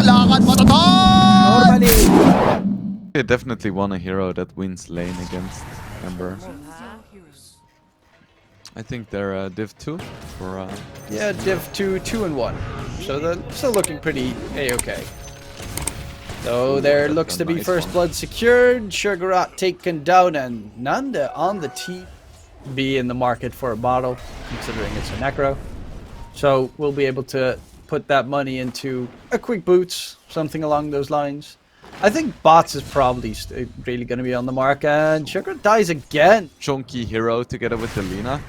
lakad matatag! Normally. They definitely want a hero that wins lane against Ember. I think they're Div 2 for Yeah, Div 2, 2 and 1. So they're still looking pretty A-okay. So there looks to be first blood secured, Sugarat taken down, and Nanda on the TB in the market for a bottle, considering it's a necro. So we'll be able to put that money into a quick boots, something along those lines. I think bots is probably really going to be on the mark, and Sugarat dies again. chunky hero together with the Lina.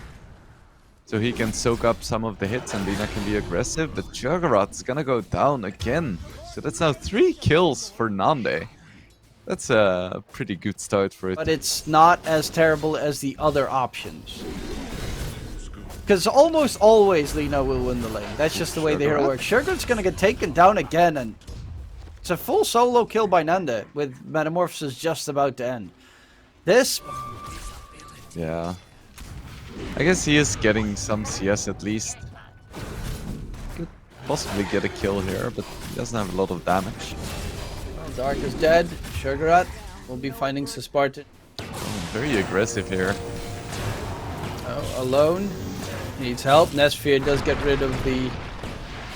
So he can soak up some of the hits and Lina can be aggressive, but Juggernaut's gonna go down again. So that's now 3 kills for Nande. That's a pretty good start for it. But it's not as terrible as the other options. Because almost always Lina will win the lane. That's just the way the hero works. Sugar's gonna get taken down again, and it's a full solo kill by Nanda, with Metamorphosis just about to end. This... Yeah. I guess he is getting some CS at least. Could possibly get a kill here, but he doesn't have a lot of damage. Well, Dark is dead. Sugarat will be finding Spartan. Oh, very aggressive here. Oh, alone. Needs help. Nesphere does get rid of the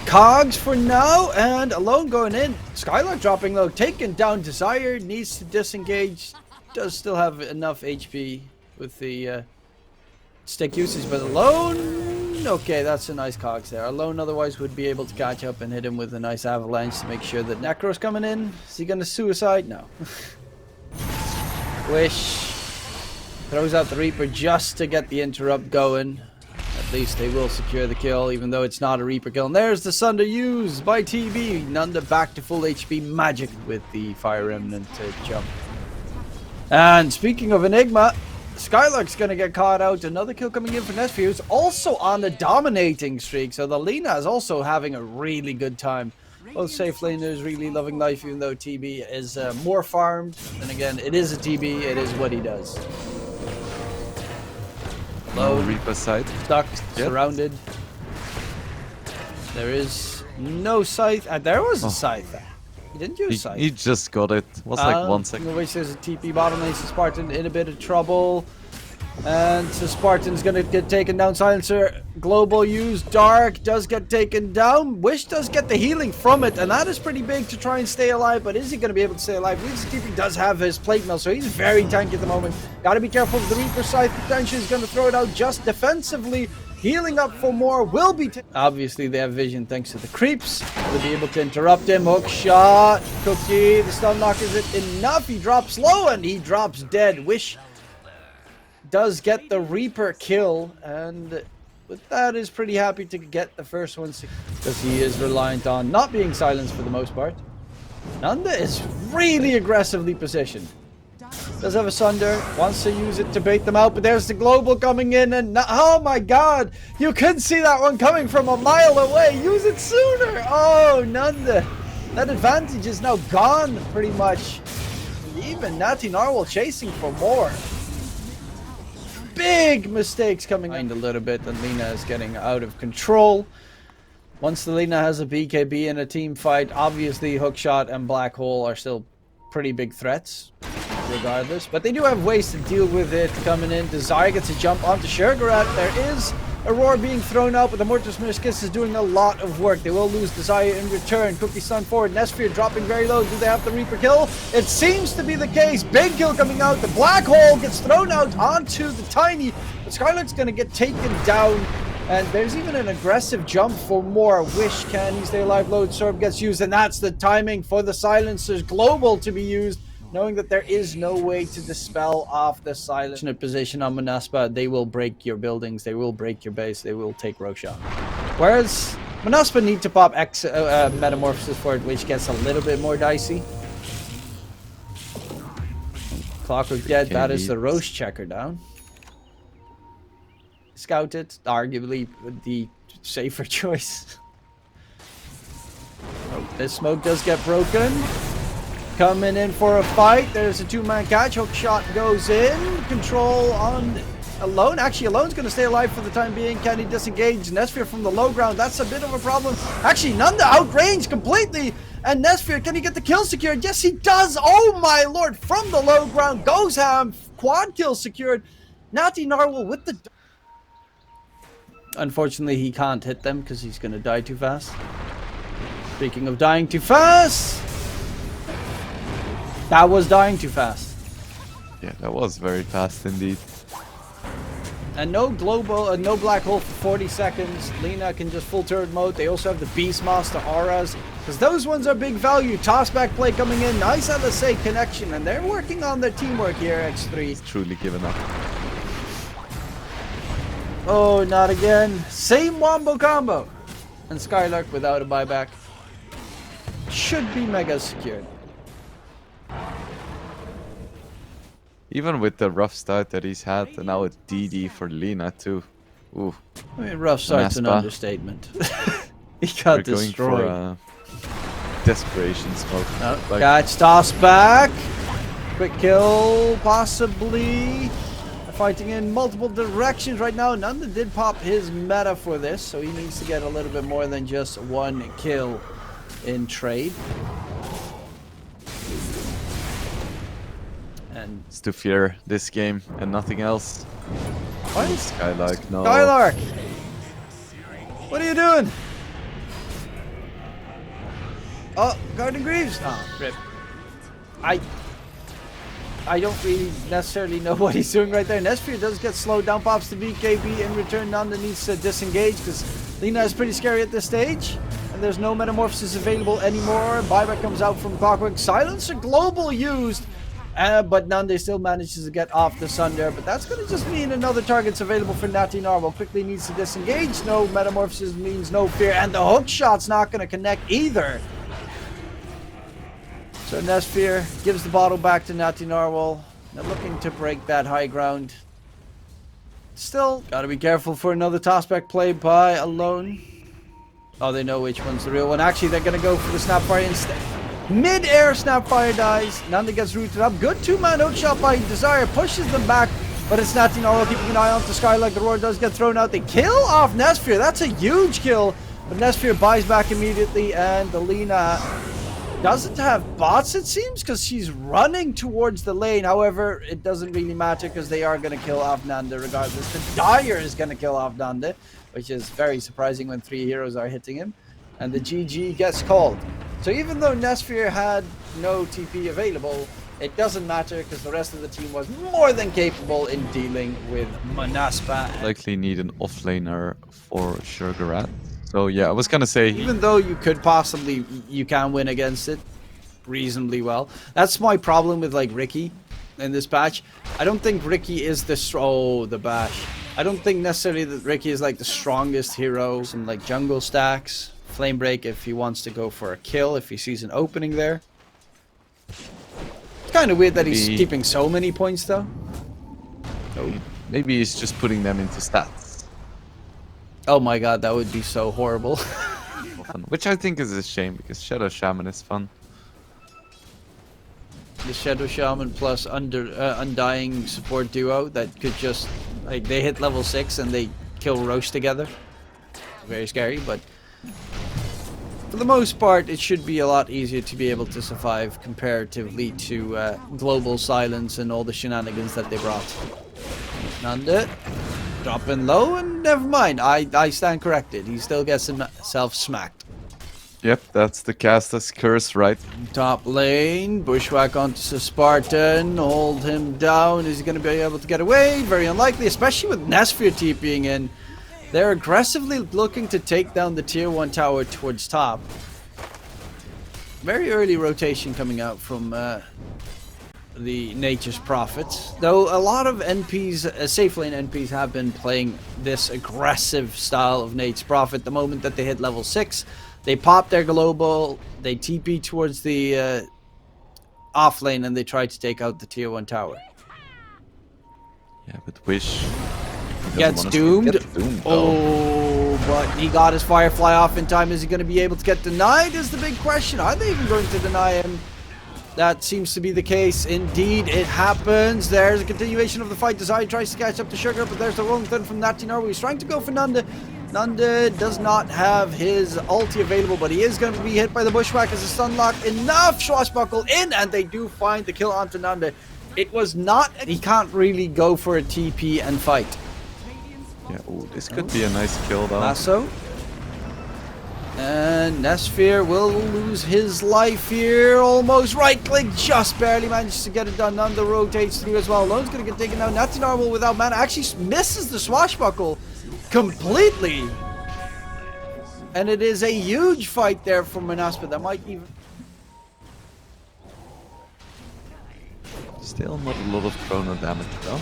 cogs for now, and alone going in. Skylark dropping low, taken down. Desire needs to disengage. Does still have enough HP with the stick usage, but alone. Okay, that's a nice cogs there. Alone otherwise would be able to catch up and hit him with a nice avalanche to make sure that Necro's coming in. Is he gonna suicide? No. Wish throws out the Reaper just to get the interrupt going. At least they will secure the kill, even though it's not a Reaper kill. And there's the Sunder used by TB. Nanda back to full HP magic with the Fire Remnant to jump. And speaking of Enigma, Skylark's gonna get caught out. Another kill coming in for Nesphere, who's also on the dominating streak. So the Lina is also having a really good time. Both safe laners really loving life, even though TB is more farmed. And again, it is a TB, it is what he does. Low Reaper side. Stuck, surrounded. There is no scythe. There was a scythe. He didn't use scythe. He just got it. It was like 1 second. Which there's a TP bottom lane. Spartan in a bit of trouble. And so Spartan's gonna get taken down. Silencer, global use. Dark does get taken down. Wish does get the healing from it, and that is pretty big to try and stay alive. But is he gonna be able to stay alive? Leaves TP does have his plate mill, so he's very tanky at the moment. Gotta be careful of the Reaper scythe. Potentially is gonna throw it out just defensively. Healing up for more will be... Obviously, they have vision thanks to the creeps. They'll be able to interrupt him. Hook shot. Cookie. The stun knock is it enough? He drops low and he drops dead. Wish does get the Reaper kill. And with that is pretty happy to get the first one. Because he is reliant on not being silenced for the most part. Nanda is really aggressively positioned. Does have a Sunder, wants to use it to bait them out, but there's the global coming in, and oh my god, you could see that one coming from a mile away. Use it sooner. Oh, Nanda, that advantage is now gone pretty much. Even Natty Narwhal chasing for more. Big mistakes coming behind a little bit, and Lina is getting out of control. Once the Lina has a BKB in a team fight, obviously Hookshot and Black Hole are still pretty big threats regardless, but they do have ways to deal with it coming in. Desire gets a jump onto Sugarat. There is a roar being thrown out, but the Mortis Meniscus is doing a lot of work. They will lose Desire in return. Cookie stun forward. Nesphere dropping very low. Do they have the Reaper kill? It seems to be the case. Big kill coming out. The Black Hole gets thrown out onto the Tiny, but Skylark's gonna get taken down. And there's even an aggressive jump for more. Wish, can he stay alive? Load Sorb gets used, and that's the timing for the Silencer's global to be used, knowing that there is no way to dispel off the silent position on Monaspa. They will break your buildings, they will break your base, they will take Roshan. Whereas Monaspa need to pop Metamorphosis for it, which gets a little bit more dicey. Clockwork dead, that is the Roche checker down. Scouted, arguably the safer choice. Oh, this smoke does get broken. Coming in for a fight. There's a two-man catch. Hook shot goes in. Control on Alone, actually Alone's going to stay alive for the time being. Can he disengage Nesphere from the low ground? That's a bit of a problem. Actually, Nanda outranged completely. And Nesphere, can he get the kill secured? Yes, he does. Oh my lord, from the low ground, goes ham, quad kill secured. Natty Narwhal with the... Unfortunately, he can't hit them because he's going to die too fast. Speaking of dying too fast, that was dying too fast. Yeah, that was very fast indeed. And no global, no black hole for 40 seconds. Lina can just full turret mode. They also have the Beastmaster auras, because those ones are big value. Tossback play coming in. Nice LSA connection, and they're working on their teamwork here, X3. It's truly given up. Oh, not again. Same wombo combo. And Skylark without a buyback. Should be mega secured. Even with the rough start that he's had, and now a DD for Lina too. Ooh. I mean, rough start's an Monaspa. understatement. He got We're going destroyed. for desperation smoke. Like, Catch, toss back. Quick kill, possibly. Fighting in multiple directions right now. Nanda did pop his meta for this, so he needs to get a little bit more than just one kill in trade. And it's to fear this game and nothing else. what? Skylark, no. Skylark! What are you doing? Oh, Garden Greaves! Oh, rip. I don't really necessarily know what he's doing right there. Nesphere does get slowed down, pops the BKB. In return, Nanda needs to disengage because Lina is pretty scary at this stage. And there's no metamorphosis available anymore. Buyback comes out from Clockwork. Silencer Global used. But Nande still manages to get off the Sunder. But that's going to just mean another target's available for Natty Narwhal. Quickly needs to disengage. No metamorphosis means no fear. And the hook shot's not going to connect either. So Nesphere gives the bottle back to Natty Narwhal. They're looking to break that high ground. Still, gotta be careful for another tossback play by Alone. Oh, they know which one's the real one. Actually, they're gonna go for the Snapfire instead. Mid-air Snapfire dies. Nanda gets rooted up. Good two-man hook shot by Desire. Pushes them back. But it's Natty Narwhal keeping an eye on the sky like the roar does get thrown out. They kill off Nesphere. That's a huge kill. But Nesphere buys back immediately. And the Lina doesn't have bots, it seems, because she's running towards the lane. However, it doesn't really matter because they are going to kill off Nanda regardless. The Dire is going to kill off Nanda, which is very surprising when 3 heroes are hitting him. And the GG gets called. So even though Nesphere had no TP available, it doesn't matter because the rest of the team was more than capable in dealing with Monaspa. Likely need an offlaner for Sugarat. So yeah, I was gonna say, even though you could possibly, you can win against it reasonably well. That's my problem with like Ricky in this patch. I don't think Ricky is the the bash. I don't think necessarily that Ricky is like the strongest hero. Some like jungle stacks, flame break if he wants to go for a kill, if he sees an opening there. It's kind of weird that he's keeping so many points though. Maybe he's just putting them into stats. Oh my god, that would be so horrible. Which I think is a shame because Shadow Shaman is fun. The Shadow Shaman plus Undying support duo that could just, like, they hit level 6 and they kill Roche together. Very scary, but for the most part, it should be a lot easier to be able to survive comparatively to Global Silence and all the shenanigans that they brought. Nanda. Dropping low, and never mind. I stand corrected. He still gets himself smacked. Yep, that's the caster's curse, right? Top lane, bushwhack onto the Spartan, hold him down. Is he going to be able to get away? Very unlikely, especially with Nesphere TPing in. They're aggressively looking to take down the tier 1 tower towards top. Very early rotation coming out from the Nature's Prophets. Though a lot of NPs, safe lane NPs, have been playing this aggressive style of Nature's Prophet. The moment that they hit level 6, they pop their global, they TP towards the off lane, and they try to take out the tier 1 tower. Yeah, but Wish gets doomed. Oh, but he got his Firefly off in time. Is he going to be able to get denied is the big question. Are they even going to deny him? that seems to be the case. Indeed, it happens. There's a continuation of the fight. Desire tries to catch up to Sugar, but there's the rolling thun from Natinar. He's trying to go for Nanda. Nanda does not have his ulti available, but he is going to be hit by the bushwhack as a stun lock. Enough! Swashbuckle in, and they do find the kill onto Nanda. It was not... He can't really go for a TP and fight. Yeah, ooh, this could be a nice kill though. Lasso. And Nesphere will lose his life here. Almost right click, just barely manages to get it done. Nanda rotates through as well. Alone's going to get taken down. Natinar will without mana actually misses the swashbuckle completely. And it is a huge fight there for Monaspa. That might even... Still not a lot of chrono damage though.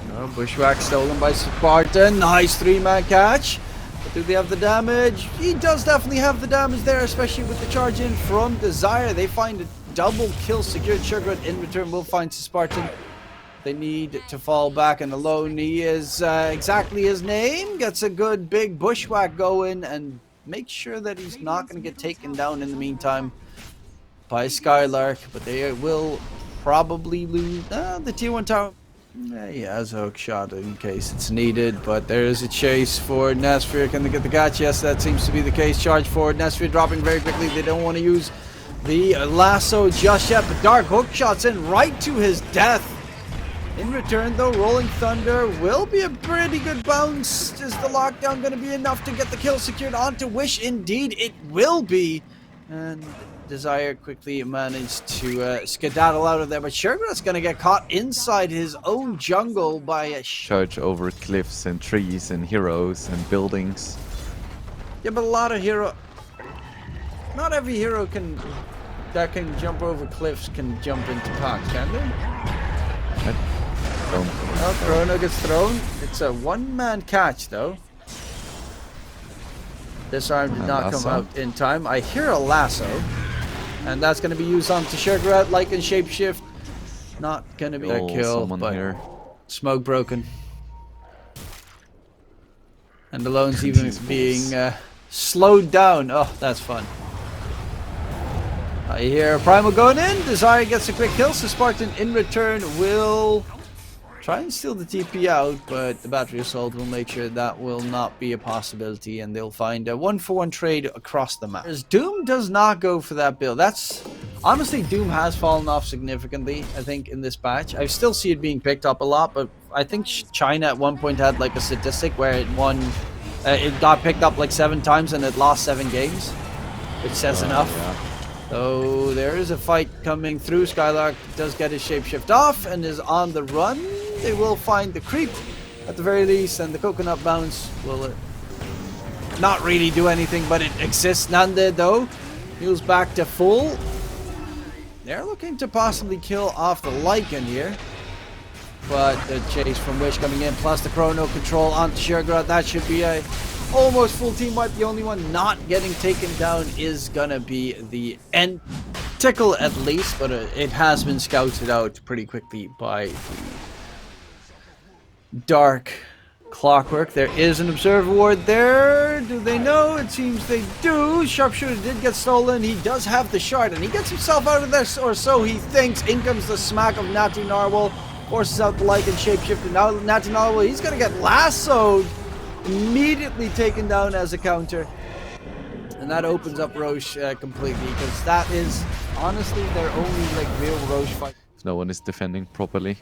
No, bushwhack stolen by Spartan. Nice 3-man catch. But do they have the damage? He does definitely have the damage there, especially with the charge in from Desire. They find a double kill secured. Sugar in return will find Spartan. They need to fall back, and Alone, he is exactly his name. Gets a good big bushwhack going and makes sure that he's not going to get taken down in the meantime by Skylark. But they will probably lose the tier 1 tower. Yeah, he has a hook shot in case it's needed, but there is a chase for Nesphere. Can they get the catch? Yes, that seems to be the case. Charge forward. Nesphere dropping very quickly. They don't want to use the lasso just yet, but Dark hook shots in right to his death. In return, though, Rolling Thunder will be a pretty good bounce. Is the lockdown going to be enough to get the kill secured onto Wish? Indeed, it will be. And Desire quickly managed to skedaddle out of there, but Sugar's going to get caught inside his own jungle by a charge over cliffs and trees and heroes and buildings. Yeah, but a lot of not every hero that can jump over cliffs can jump into parks, can they? Oh, Chrono gets thrown. It's a 1-man catch though. This arm did not come out in time. I hear a lasso. And that's going to be used on to Sugar like in Shapeshift. Not going to be a kill, but here. Smoke broken. And Alone's even being slowed down. Oh, that's fun. I hear Primal going in. Desire gets a quick kill, so Spartan in return will try and steal the TP out, but the battery assault will make sure that will not be a possibility, and they'll find a 1-for-1 trade across the map. Doom does not go for that build. That's honestly, Doom has fallen off significantly, I think, in this patch. I still see it being picked up a lot, but I think China at one point had like a statistic where it got picked up like 7 times and it lost 7 games, which says enough. Yeah. So there is a fight coming through. Skylark does get his shapeshift off and is on the run. They will find the creep at the very least, and the coconut bounce will not really do anything, but it exists. Nanda though heals back to full. They're looking to possibly kill off the Lycan here, but the chase from Wish coming in, plus the chrono control onto Sugar. That should be a almost full team wipe. The only one not getting taken down is gonna be the Tickle at least, but it has been scouted out pretty quickly by the Dark Clockwork. There is an observer ward there. Do they know? It seems they do. Sharpshooter did get stolen. He does have the shard, and he gets himself out of there, or so he thinks. In comes the smack of Natty Narwhal. Forces out the Lycan shapeshift, and now Natty Narwhal, he's gonna get lassoed. Immediately taken down as a counter. And that opens up Roche completely, because that is honestly their only like real Roche fight. If no one is defending properly.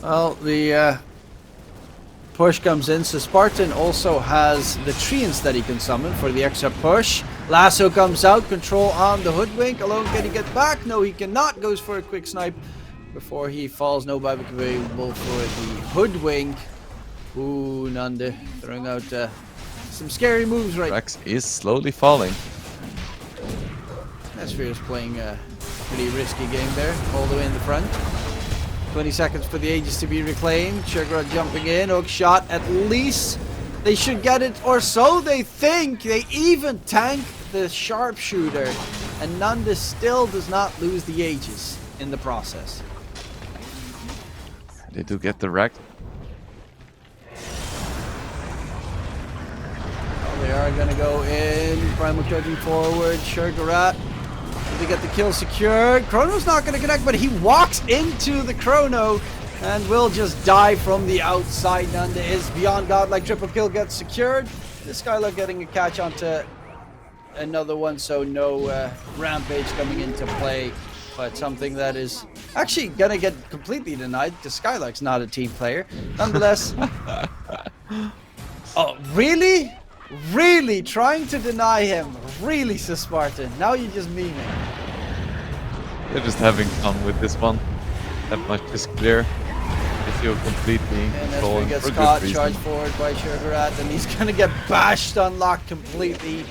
Well, the push comes in, so Spartan also has the treants that he can summon for the extra push. Lasso comes out, control on the Hoodwink. Alone, can he get back? No, he cannot. Goes for a quick snipe before he falls. No buyback available for the Hoodwink. Ooh, Nanda throwing out some scary moves right. Rex is slowly falling. Nesphere is playing a pretty risky game there, all the way in the front. 20 seconds for the Aegis to be reclaimed. Sugar jumping in, hook shot. At least they should get it, or so they think. They even tank the sharpshooter, and Nanda still does not lose the Aegis in the process. They do get the wreck. They They are gonna go in. Primal charging forward. Sugarat. They get the kill secured. Chrono's not gonna connect, but he walks into the Chrono and will just die from the outside. Nanda is beyond godlike. Triple kill gets secured. This Skylar getting a catch onto another one, so no Rampage coming into play. But something that is actually gonna get completely denied because Skylark's not a team player. Nonetheless. Oh, really? Really? Trying to deny him? Really, Spartan? Now you're just memeing. They're just having fun with this one. That much is clear. They feel completely in And control Nestor and gets for caught, good reason. charged forward by Sugarat, and he's gonna get bashed, unlocked completely.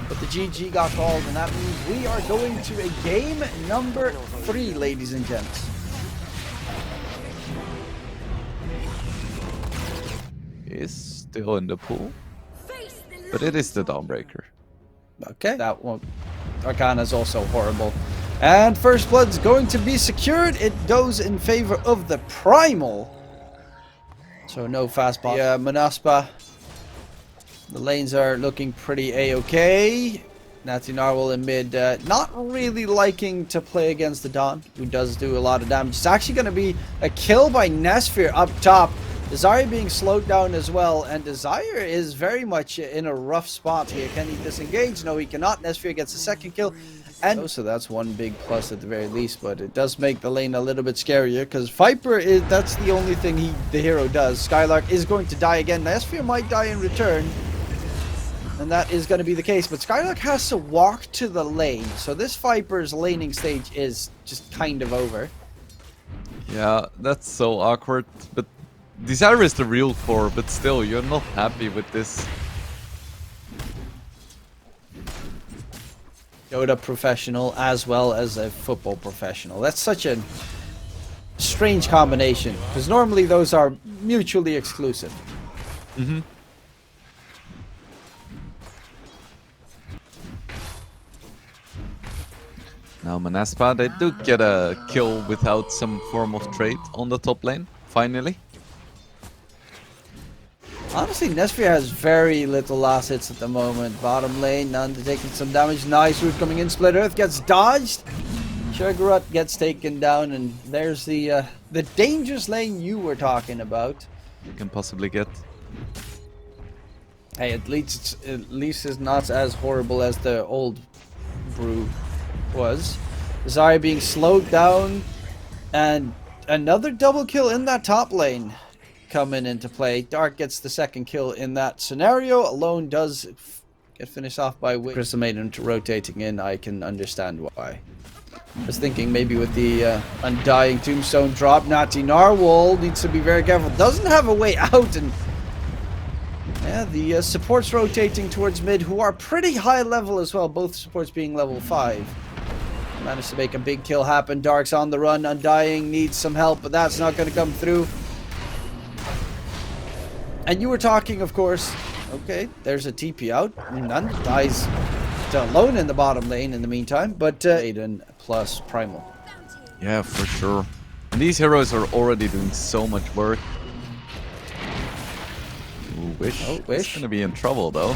But the GG got called, and that means we are going to a game number 3, ladies and gents. Is still in the pool, but it is the Dawnbreaker. Okay, that one. Arcana's also horrible. And first blood's going to be secured. It goes in favor of the Primal. So no fast bot. Yeah, Monaspa. The lanes are looking pretty a-okay. Natty Narwhal in mid, not really liking to play against the Dawn, who does do a lot of damage. It's actually going to be a kill by Nesphere up top. Desire being slowed down as well, and Desire is very much in a rough spot here. Can he disengage? No, he cannot. Nesphere gets a second kill. And so that's one big plus at the very least, but it does make the lane a little bit scarier because Viper is, that's the only thing the hero does. Skylark is going to die again. Nesphere might die in return. And that is going to be the case, but Skylark has to walk to the lane. So this Viper's laning stage is just kind of over. Yeah, that's so awkward, but Desire is the real core, but still, you're not happy with this. Dota professional as well as a football professional. That's such a strange combination, because normally those are mutually exclusive. Mm-hmm. Now Monaspa, they do get a kill without some form of trade on the top lane, finally. Honestly, Nesphere has very little last hits at the moment. Bottom lane, Nanda taking some damage. Nice root coming in. Split Earth gets dodged. Sugarut gets taken down, and there's the dangerous lane you were talking about. You can possibly get. Hey, at least it's not as horrible as the old brew was. Zarya being slowed down, and another double kill in that top lane coming into play. Dark gets the second kill in that scenario. Alone does get finished off by Witch. Crystal Maiden rotating in. I can understand why. I was thinking maybe with the Undying Tombstone drop, Natty Narwhal needs to be very careful. Doesn't have a way out, and yeah, the supports rotating towards mid, who are pretty high level as well. Both supports being level 5. Managed to make a big kill happen. Dark's on the run. Undying needs some help, but that's not going to come through. And you were talking, of course. Okay, there's a TP out. None dies alone in the bottom lane in the meantime. But Aiden plus Primal. Yeah, for sure. And these heroes are already doing so much work. Ooh, Wish. Oh, Wish. It's gonna be in trouble though.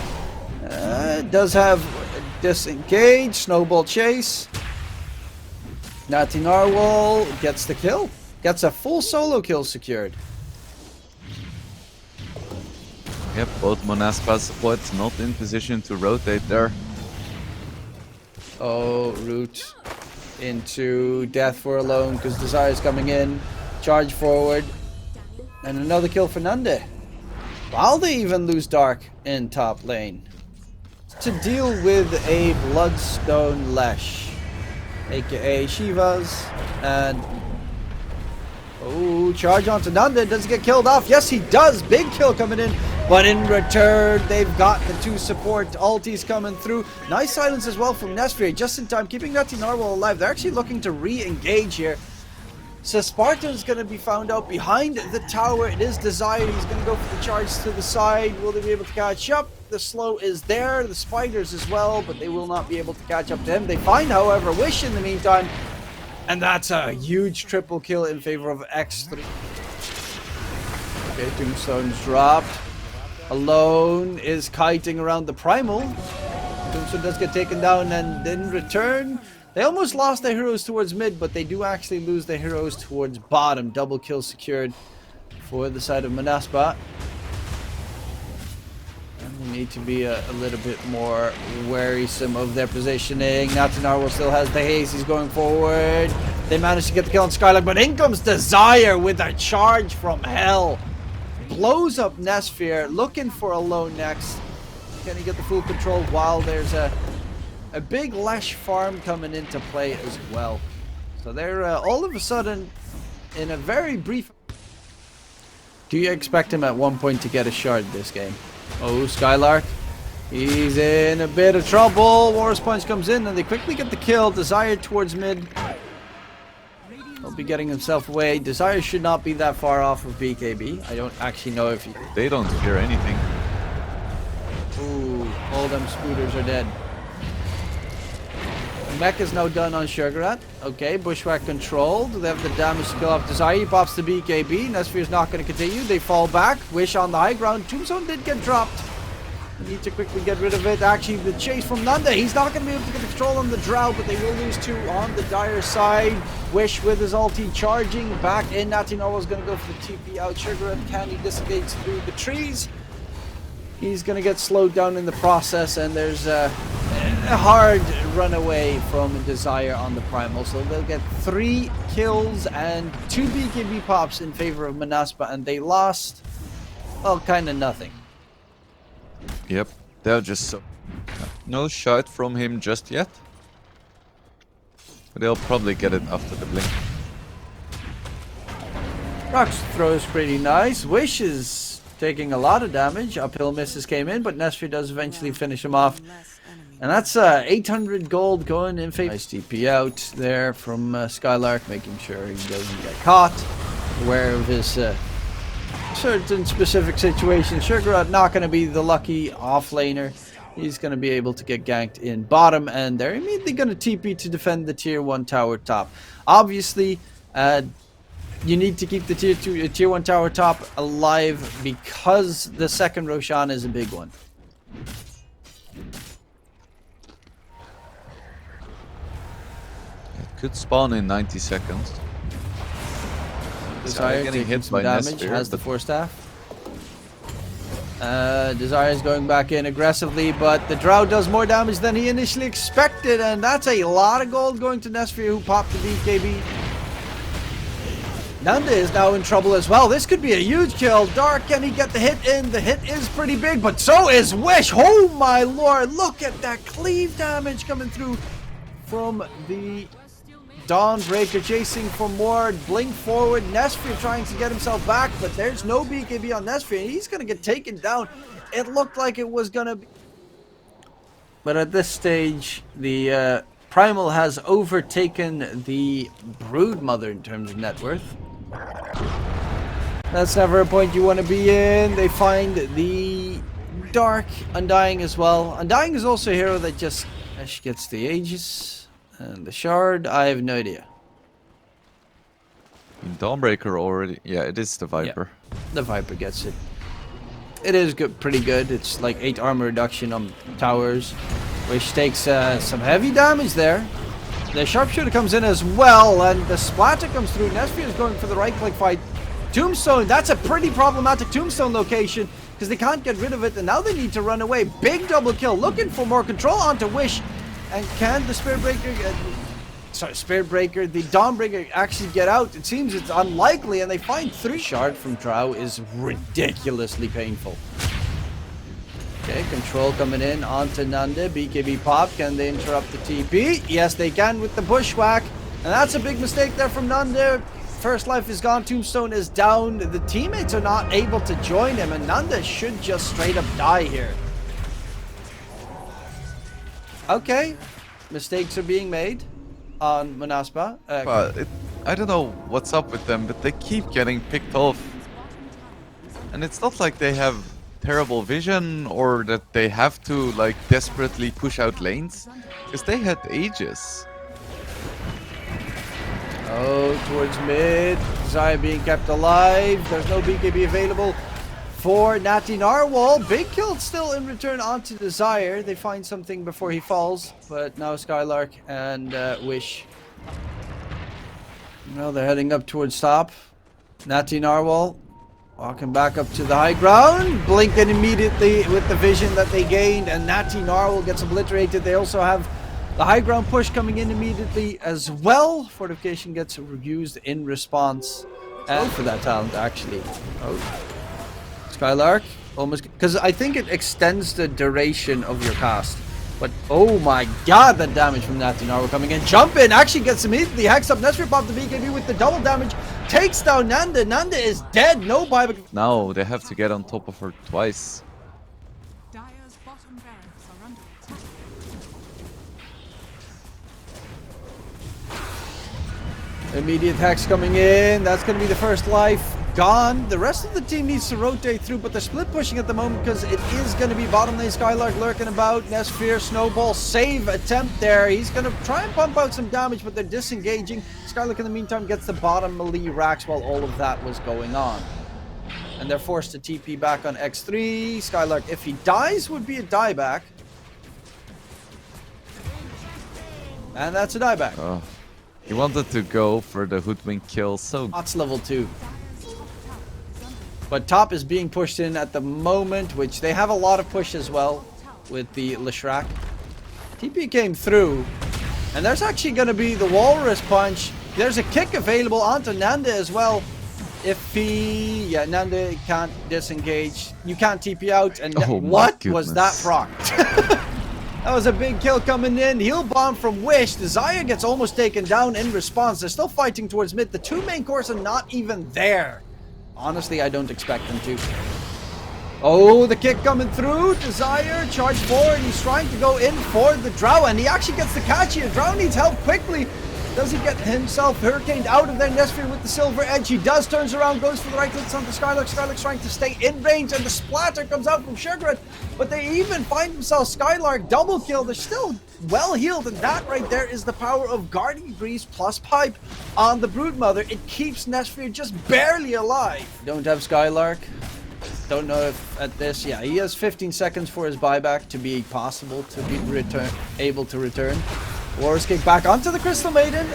Does have disengage, snowball chase. Natty Narwhal gets the kill. Gets a full solo kill secured. Yep, both Monaspa supports not in position to rotate there. Oh, root into death for alone because Desire is coming in. Charge forward. And another kill for Nande. While they even lose Dark in top lane. To deal with a Bloodstone Lesh, aka Shiva's, and oh, charge onto Nanda. Does he get killed off? Yes, he does. Big kill coming in. But in return, they've got the 2 support ultis coming through. Nice silence as well from Nesphere, just in time, keeping Natty Narwhal alive. They're actually looking to re-engage here. So Spartan's going to be found out behind the tower. It is Desire. He's going to go for the charge to the side. Will they be able to catch up? The slow is there. The spiders as well, but they will not be able to catch up to him. They find, however, Wish in the meantime. And that's a huge triple kill in favor of X3. Okay, Tombstone's dropped. Alone is kiting around the Primal. Tombstone does get taken down, and in return, they almost lost their heroes towards mid, but they do actually lose their heroes towards bottom. Double kill secured for the side of Monaspa. And they need to be a little bit more worrisome of their positioning. Natinarwal still has the haze. He's going forward. They managed to get the kill on Skylark, but in comes Desire with a charge from hell. Blows up Nesphere, looking for Alone next. Can he get the full control while there's a big Lash farm coming into play as well. So they're all of a sudden in a very brief... Do you expect him at one point to get a shard this game? Oh, Skylark. He's in a bit of trouble. Warrior's Punch comes in and they quickly get the kill. Desire towards mid. He'll be getting himself away. Desire should not be that far off of BKB. I don't actually know if he... They don't hear anything. Ooh, all them scooters are dead. Mech is now done on Sugarat. Okay, Bushwhack controlled. They have the damage to kill off Desire. He pops the BKB. Nesphere's not going to continue. They fall back. Wish on the high ground. Tombstone did get dropped. Need to quickly get rid of it. Actually, the chase from Nanda. He's not going to be able to get the control on the Drow, but they will lose 2 on the Dire side. Wish with his ulti charging back in. Natinarwal is going to go for the TP out. Sugarat Candy disengage through the trees. He's going to get slowed down in the process, and there's a hard runaway from Desire on the Primal. So they'll get 3 kills and 2 BKB pops in favor of Monaspa, and they lost, well, kind of nothing. Yep, they're just so... No shot from him just yet. But they'll probably get it after the blink. Rock's throw is pretty nice. Wish is taking a lot of damage. Uphill misses came in, but Nesphere does eventually finish him off. And that's 800 gold going in favor. Nice TP out there from Skylark, making sure he doesn't get caught. Aware of his... certain specific situations. Sugarat not going to be the lucky offlaner. He's going to be able to get ganked in bottom, and they're immediately going to TP to defend the tier 1 tower top. Obviously, you need to keep the tier 1 tower top alive because the second Roshan is a big one. It could spawn in 90 seconds. Desire getting hit some by damage, Nesphere, has the 4 staff. Desire is going back in aggressively, but the Drow does more damage than he initially expected, and that's a lot of gold going to Nesphere, who popped the BKB. Nanda is now in trouble as well. This could be a huge kill. Dark, can he get the hit in? The hit is pretty big, but so is Wish. Oh my lord, look at that cleave damage coming through from the Dawnbreaker, chasing for more. Blink forward. Nesphere trying to get himself back, but there's no BKB on Nesphere. He's going to get taken down. It looked like it was going to be... But at this stage, the Primal has overtaken the Broodmother in terms of net worth. That's never a point you want to be in. They find the Dark Undying as well. Undying is also a hero that just gets the Aegis. And the Shard, I have no idea. In Dawnbreaker already... Yeah, it is the Viper. Yeah, the Viper gets it. It is good, pretty good. It's like 8 armor reduction on towers, which takes some heavy damage there. The Sharpshooter comes in as well, and the Splatter comes through. Nesphere is going for the right-click fight. Tombstone, that's a pretty problematic Tombstone location, because they can't get rid of it, and now they need to run away. Big double kill, looking for more control onto Wish. And can the Spiritbreaker, the Dawnbreaker actually get out? It seems it's unlikely, and they find 3. Shard from Drow is ridiculously painful. Okay, control coming in onto Nanda. BKB pop. Can they interrupt the TP? Yes, they can with the Bushwhack. And that's a big mistake there from Nanda. First life is gone. Tombstone is down. The teammates are not able to join him, and Nanda should just straight up die here. Okay, mistakes are being made on Monaspa. I don't know what's up with them, but they keep getting picked off. And it's not like they have terrible vision or that they have to like desperately push out lanes, because they had Aegis. Oh, towards mid. Desire being kept alive. There's no BKB available for Natty Narwhal. Big kill still in return onto Desire. They find something before he falls, but now Skylark and Wish. Well, they're heading up towards top. Natty Narwhal walking back up to the high ground, blinking immediately with the vision that they gained, and Natty Narwhal gets obliterated. They also have the high ground push coming in immediately as well. Fortification gets used in response. And for that talent, actually. Oh. Skylark, almost, because I think it extends the duration of your cast. But oh my god, that damage from Natty Narwhal coming in. Jump in, actually gets immediately hex up. Nestor pop the BKB with the double damage. Takes down Nanda. Nanda is dead. No buyback. Now they have to get on top of her twice. Dire's bottom barracks are under attack. Immediate hex coming in. That's going to be the first life gone. The rest of the team needs to rotate through, but they're split pushing at the moment because it is going to be bottom lane. Skylark lurking about. Nesphere, Snowball, save attempt there. He's going to try and pump out some damage, but they're disengaging. Skylark in the meantime gets the bottom melee racks while all of that was going on. And they're forced to TP back on X3. Skylark, if he dies, would be a dieback. And that's a dieback. Oh, he wanted to go for the hoodwink kill, so That's level 2. But top is being pushed in at the moment, which they have a lot of push as well with the Leshrac. TP came through, and there's actually going to be the Walrus Punch. There's a kick available onto Nanda as well. If he... Yeah, Nanda can't disengage. You can't TP out. And Oh my what was that goodness. proc? That was a big kill coming in. Heal bomb from Wish. Desire gets almost taken down in response. They're still fighting towards mid. The two main cores are not even there. Honestly, I don't expect them to. Oh, the kick coming through. Desire, charge forward. He's trying to go in for the Drow, and he actually gets the catch here. Drow needs help quickly. Does he get himself hurricaned out of their Nesphere with the silver edge? He does, turns around, goes for the right hits onto Skylark. Skylark's trying to stay in range, and the splatter comes out from Sugaret. But they even find themselves Skylark double kill. They're still well healed, and that right there is the power of Guardian Grease plus Pipe on the Broodmother. It keeps Nesphere just barely alive. Don't have Skylark. Don't know if at this, yeah, he has 15 seconds for his buyback to be possible to be able to return. Warriors kick back onto the Crystal Maiden.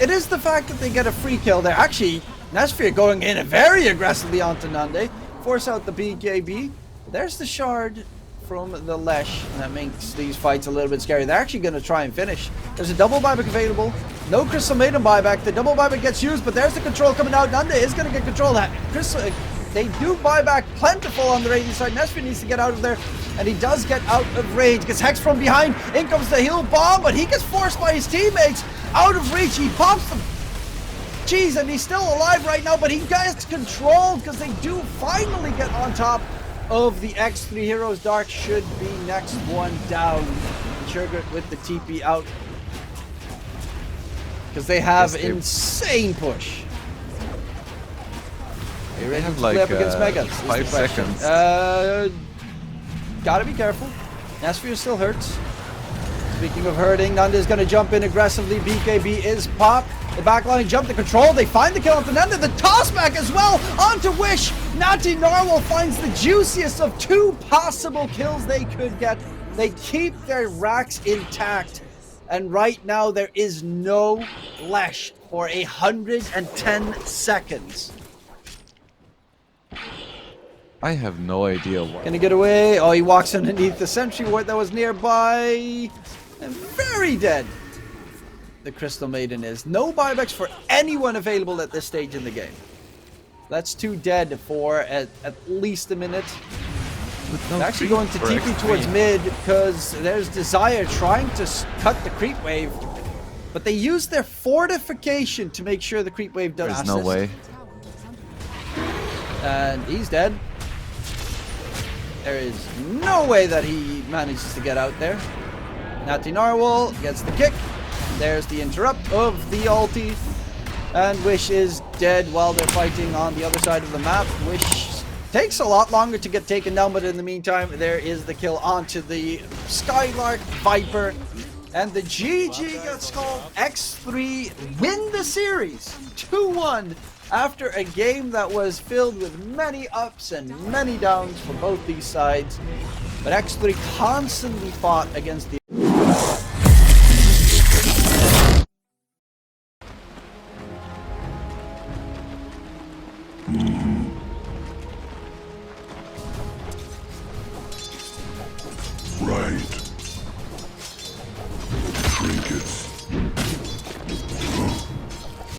It is the fact that they get a free kill. They're actually, Nesphere going in very aggressively onto Nande. Force out the BKB. There's the shard from the Lesh. And that makes these fights a little bit scary. They're actually going to try and finish. There's a double buyback available. No Crystal Maiden buyback. The double buyback gets used, but there's the control coming out. Nande is going to get control. They do buyback plentiful on the radiant side. Nesphere needs to get out of there, and he does get out of range. Gets hexed from behind. In comes the heal bomb, but he gets forced by his teammates out of reach. He pops them. Jeez, and he's still alive right now, but he gets controlled because they do finally get on top of the X3 heroes. Dark should be next one down. Sugar with the TP out because they have insane push. they have like Up against Megas, 5 seconds. Gotta be careful. Nesphere still hurts. Speaking of hurting, Nanda is gonna jump in aggressively. BKB is popped. The backline jump to control. They find the kill onto Nanda. The toss back as well onto Wish. Natty Narwhal finds the juiciest of 2 possible kills they could get. They keep their racks intact. And right now there is no Lesh for 110 seconds. I have no idea why. Gonna get away. Oh, he walks underneath the sentry ward that was nearby. And very dead. The Crystal Maiden is. No buybacks for anyone available at this stage in the game. That's 2 dead for at least a minute. No They're actually creep going to for TP X3. towards mid because there's Desire trying to cut the creep wave. But they use their fortification to make sure the creep wave does There's no way. And he's dead. There is no way that he manages to get out there. Natty Narwhal gets the kick. There's the interrupt of the ulti. And Wish is dead while they're fighting on the other side of the map. Wish takes a lot longer to get taken down, but in the meantime, there is the kill onto the Skylark Viper. And the GG gets called. X3 win the series 2-1 After a game that was filled with many ups and many downs for both these sides, but X3 constantly fought against the Right. Trinkets.